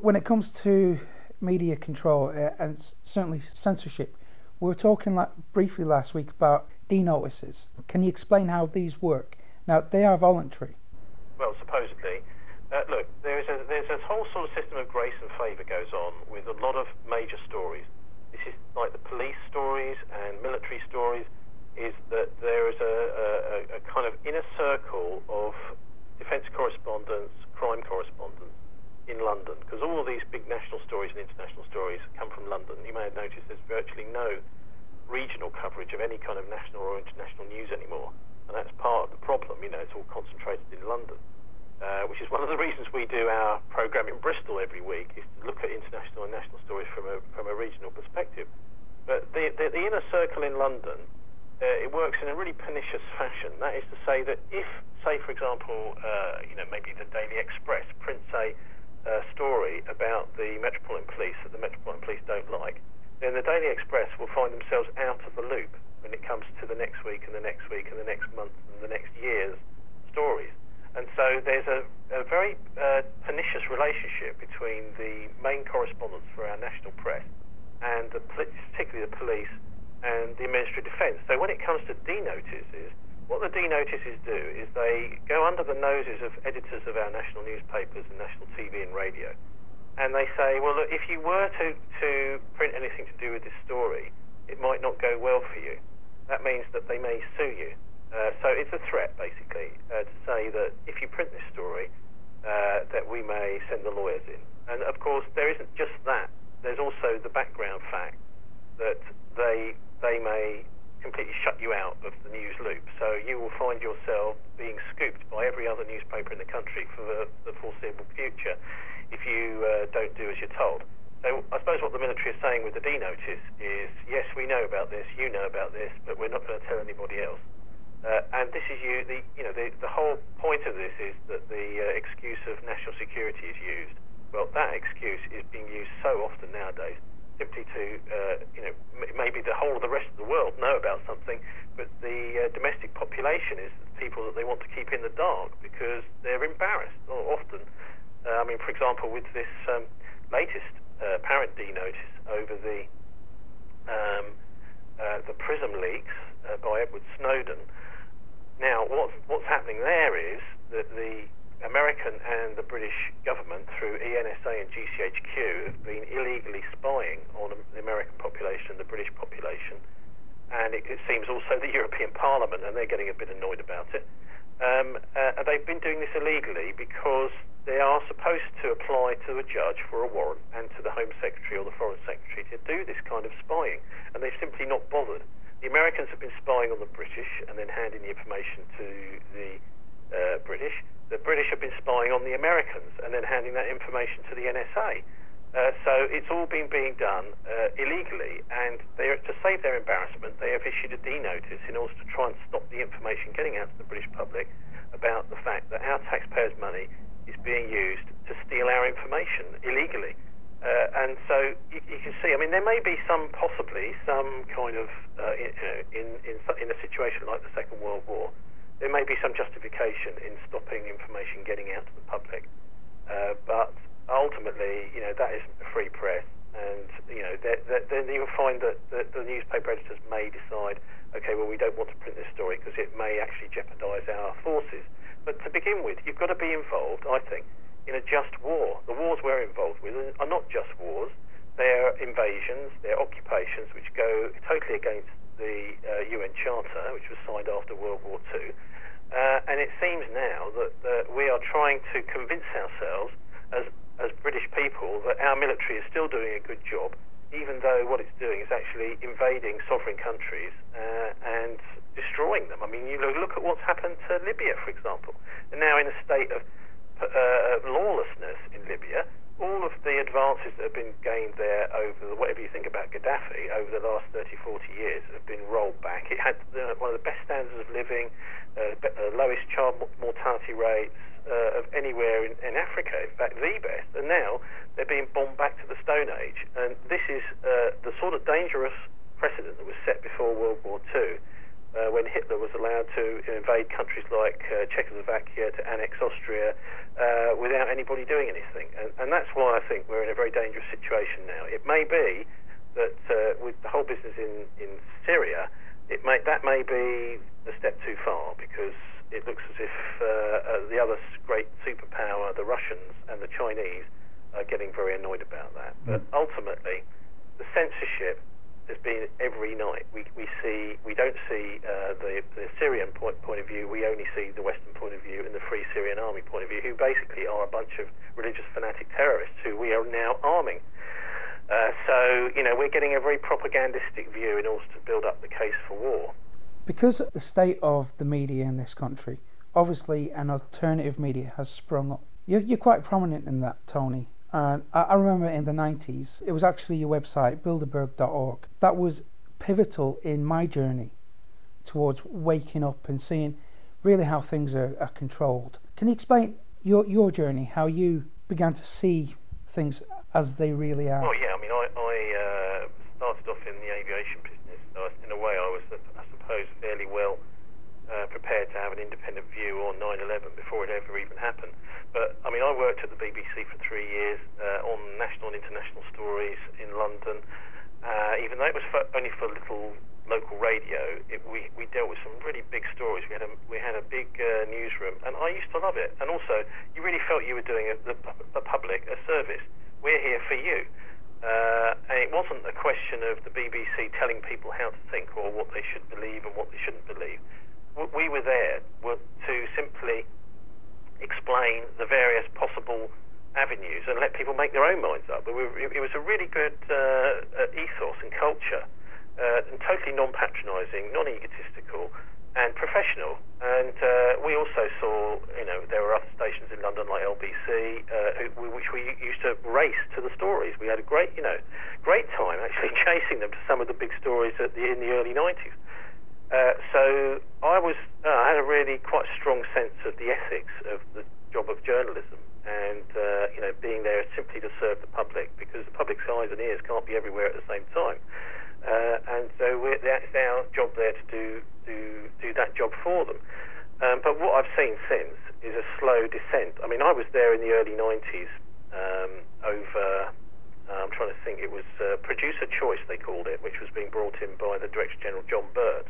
when it comes to media control and certainly censorship, we were talking briefly last week about D-notices. Can you explain how these work? Now, they are voluntary. Well, supposedly. Look, there's a whole sort of system of grace and favour goes on with a lot of major stories. This is like the police stories and military stories, is that there is a kind of inner circle of defence correspondents, crime correspondents in London, because all of these big national stories and international stories come from London. You may have noticed there's virtually no regional coverage of any kind of national or international news anymore, and that's part of the problem. It's all concentrated in London, which is one of the reasons we do our programme in Bristol every week, is to look at international and national stories from a regional perspective. But the inner circle in London, it works in a really pernicious fashion. That is to say that if, say, for example, maybe the Daily Express prints a story about the Metropolitan Police that the Metropolitan Police don't like, then the Daily Express will find themselves out of the loop when it comes to the next week and the next week and the next month and the next year's stories. And so there's a very pernicious relationship between the main correspondents for our national press and particularly the police and the Ministry of Defence. So when it comes to D-notices, what the D-notices do is they go under the noses of editors of our national newspapers and national TV and radio, and they say, well, look, if you were to print anything to do with this story, it might not go well for you. That means that they may sue you. So it's a threat, basically, to say that if you print this story, that we may send the lawyers in. And, of course, there isn't just that. There's also the background fact that they may completely shut you out of the news loop. So you will find yourself being scooped by every other newspaper in the country for the foreseeable future if you don't do as you're told. So I suppose what the military is saying with the D-notice is, yes, we know about this, you know about this, but we're not going to tell anybody else. And this is the whole point of this is that the excuse of national security is used. Well, that excuse is being used so often nowadays, simply to, maybe the whole of the rest of the world know about something, but the domestic population is the people that they want to keep in the dark because they're embarrassed. Or often, for example, with this latest apparent D-notice over the PRISM leaks by Edward Snowden. Now, what's happening there is that the American and the British government, through ENSA and GCHQ, have been illegally spying on the American population and the British population, and it seems also the European Parliament, and they're getting a bit annoyed about it. They've been doing this illegally because they are supposed to apply to a judge for a warrant and to the Home Secretary or the Foreign Secretary to do this kind of spying, and they've simply not bothered. The Americans have been spying on the British and then handing the information to the British. The British have been spying on the Americans and then handing that information to the NSA. So it's all been being done illegally, and to save their embarrassment, they have issued a D-notice in order to try and stop the information getting out to the British public about the fact that our taxpayers' money is being used to steal our information illegally. And so you can see, there may be possibly some kind of, in a situation like the Second World War, there may be some justification in stopping information getting out to the public. But ultimately, that isn't a free press. And, then you'll find that the newspaper editors may decide, okay, well, we don't want to print this story because it may actually jeopardise our forces. But to begin with, you've got to be involved, I think, in a just war. The wars we're involved with are not just wars. They're invasions, they're occupations which go totally against the UN Charter, which was signed after World War II. And it seems now that we are trying to convince ourselves as British people that our military is still doing a good job, even though what it's doing is actually invading sovereign countries and destroying them. You look at what's happened to Libya, for example. And now in a state of lawlessness in Libya, all of the advances that have been gained there over whatever you think about Gaddafi over the last 30, 40 years have been rolled back. It had one of the best standards of living, lowest child mortality rates of anywhere in Africa, in fact the best, and now they're being bombed back to the Stone Age. And this is the sort of dangerous precedent that was set before World War II when Hitler was allowed to invade countries like Czechoslovakia, to annex Austria, without anybody doing anything. And that's why I think we're in a very dangerous situation now. It may be that with the whole business in Syria, that may be a step too far, because it looks as if the other great superpower, the Russians and the Chinese, are getting very annoyed about that. But ultimately, the censorship has been every night. We don't see the Syrian point of view. We only see the Western point of view and the Free Syrian Army point of view, who basically are a bunch of religious fanatic terrorists who we are now arming. So, we're getting a very propagandistic view in order to build up the case for war. Because of the state of the media in this country, obviously an alternative media has sprung up. You're quite prominent in that, Tony. And I remember in the 90s, it was actually your website, bilderberg.org, that was pivotal in my journey towards waking up and seeing really how things are controlled. Can you explain your journey, how you began to see things as they really are? Well, yeah, I started off in the aviation business. So in a way, I was, I suppose, fairly well prepared to have an independent view on 9/11 before it ever even happened. But I worked at the BBC for 3 years on national and international stories in London. Even though it was only for little local radio, we dealt with some really big stories. We had a big newsroom, and I used to love it. And also, you really felt you were doing the public a service. We're here for you. And it wasn't a question of the BBC telling people how to think or what they should believe and what they shouldn't believe. We were there to simply explain the various possible avenues and let people make their own minds up. It was a really good ethos and culture, and totally non-patronising, non-egotistical, and professional. And we also saw, there were other stations in London like LBC, which we used to race to the stories. We had a great time actually chasing them to some of the big stories in the early 90s. So I had a really quite strong sense of the ethics of the job of journalism, and being there simply to serve the public, because the public's eyes and ears can't be everywhere at the same time. And so that's our job there to do that job for them. But what I've seen since is a slow descent. I was there in the early 90s over, I'm trying to think, it was Producer Choice, they called it, which was being brought in by the Director General John Burt.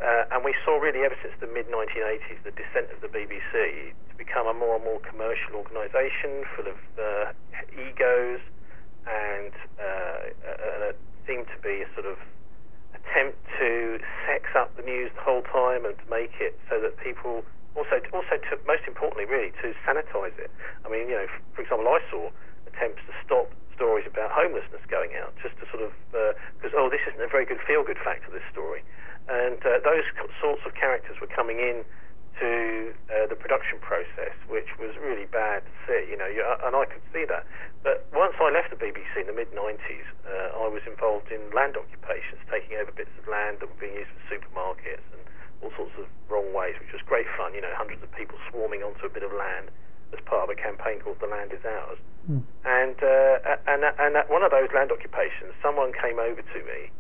And we saw really ever since the mid-1980s the descent of the BBC to become a more and more commercial organisation full of egos, and seemed to be a sort of attempt to sex up the news the whole time and to make it so that people also to, most importantly really, to sanitise it. For example, I saw attempts to stop stories about homelessness going out, just to sort of because this isn't a very good feel-good factor, this story. And those sorts of characters were coming in to the production process, which was really bad to see, and I could see that. But once I left the BBC in the mid-90s, I was involved in land occupations, taking over bits of land that were being used for supermarkets and all sorts of wrong ways, which was great fun, hundreds of people swarming onto a bit of land as part of a campaign called The Land Is Ours. And at one of those land occupations, someone came over to me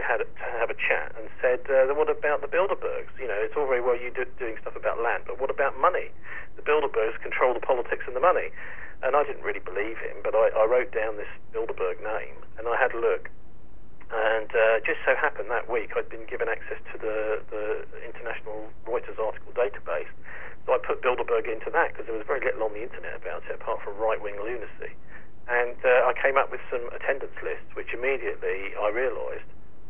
had to have a chat and said, what about the Bilderbergs? It's all very well you doing stuff about land, but what about money? The Bilderbergs control the politics and the money. And I didn't really believe him, but I wrote down this Bilderberg name, and I had a look. And just so happened that week I'd been given access to the International Reuters article database. So I put Bilderberg into that, because there was very little on the internet about it, apart from right-wing lunacy. And I came up with some attendance lists, which immediately I realised,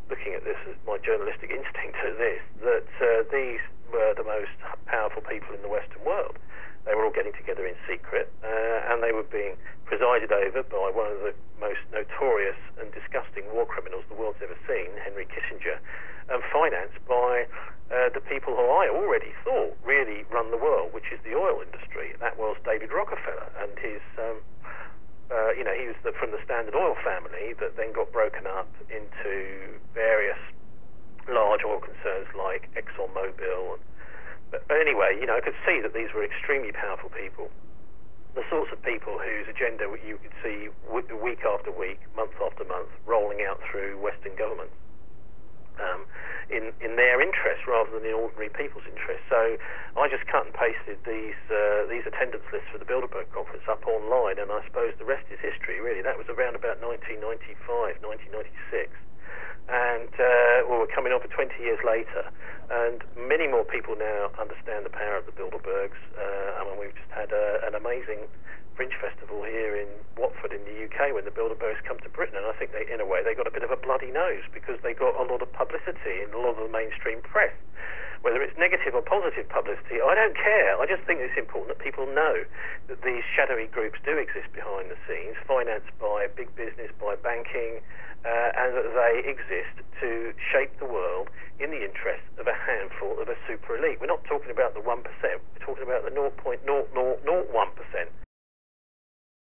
looking at this as my journalistic instinct at this, that these were the most powerful people in the Western world. They were all getting together in secret, and they were being presided over by one of the most notorious and disgusting war criminals the world's ever seen, Henry Kissinger, and financed by the people who I already thought really run the world, which is the oil industry. That was David Rockefeller and his... he was from the Standard Oil family that then got broken up into various large oil concerns like ExxonMobil. But anyway, I could see that these were extremely powerful people, the sorts of people whose agenda you could see week after week, month after month, rolling out through Western governments. in their interest rather than in ordinary people's interest. So I just cut and pasted these attendance lists for the Bilderberg conference up online, and I suppose the rest is history, really. That was around about 1995, 1996. And we're coming on for 20 years later, and many more people now understand the power of the Bilderbergs. I mean, we've just had an amazing Fringe Festival here in Watford in the UK when the Bilderbergs come to Britain, and I think in a way they got a bit of a bloody nose because they got a lot of publicity in a lot of the mainstream press. Whether it's negative or positive publicity, I don't care. I just think it's important that people know that these shadowy groups do exist behind the scenes, financed by big business, by banking, and that they exist to shape the world in the interests of a handful of a super elite. We're not talking about the 1%, we're talking about the 0.0001%.